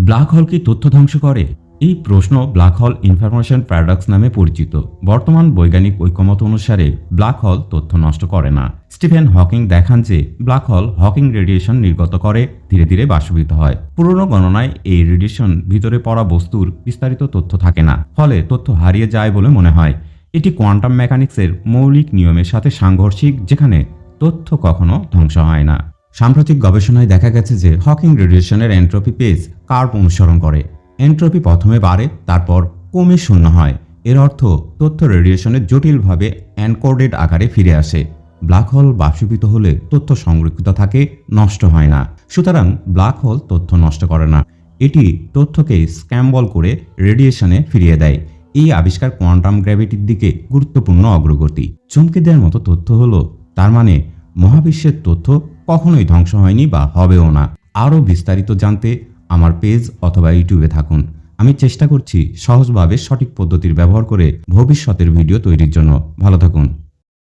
Black hole কি তথ্য ধ্বংস করে? এই প্রশ্ন ব্ল্যাক হোল ইনফরমেশন প্যারাডক্স নামে পরিচিত। বর্তমান বৈজ্ঞানিক ঐকমত অনুসারে ব্ল্যাক হোল তথ্য নষ্ট করে না। স্টিফেন হকিং দেখান যে ব্ল্যাক হোল হকিং রেডিয়েশন নির্গত করে ধীরে ধীরে বাষ্পীভূত হয়। পুরনো গণনায় এই রেডিয়েশন ভিতরে পড়া বস্তুর বিস্তারিত তথ্য থাকে না, ফলে তথ্য হারিয়ে যায় বলে মনে হয়। এটি কোয়ান্টাম মেকানিক্সের মৌলিক নিয়মের সাথে সাংঘর্ষিক, যেখানে তথ্য কখনো ধ্বংস হয় না। সাম্প্রতিক গবেষণায় দেখা গেছে যে হকিং রেডিয়েশনের এন্ট্রপি পেজ কার্ভ অনুসরণ করে। এন্ট্রপি প্রথমে বাড়ে, তারপর কমে শূন্য হয়। এর অর্থ তথ্য রেডিয়েশনের জটিলভাবে এনকোডেড আকারে ফিরে আসে। ব্ল্যাক হোল বাষ্পীভূত হলে তথ্য সংরক্ষিত থাকে, নষ্ট হয় না। সুতরাং ব্ল্যাক হোল তথ্য নষ্ট করে না, এটি তথ্যকে স্ক্যাম্বল করে রেডিয়েশনে ফিরিয়ে দেয়। এই আবিষ্কার কোয়ান্টাম গ্র্যাভিটির দিকে গুরুত্বপূর্ণ অগ্রগতি। চমকে দেওয়ার মতো তথ্য হলো, তার মানে মহাবিশ্বের তথ্য কখনোই ধ্বংস হয়নি বা হবেও না। আরও বিস্তারিত জানতে আমার পেজ অথবা ইউটিউবে থাকুন। আমি চেষ্টা করছি সহজভাবে সঠিক পদ্ধতির ব্যবহার করে ভবিষ্যতের ভিডিও তৈরির জন্য। ভালো থাকুন।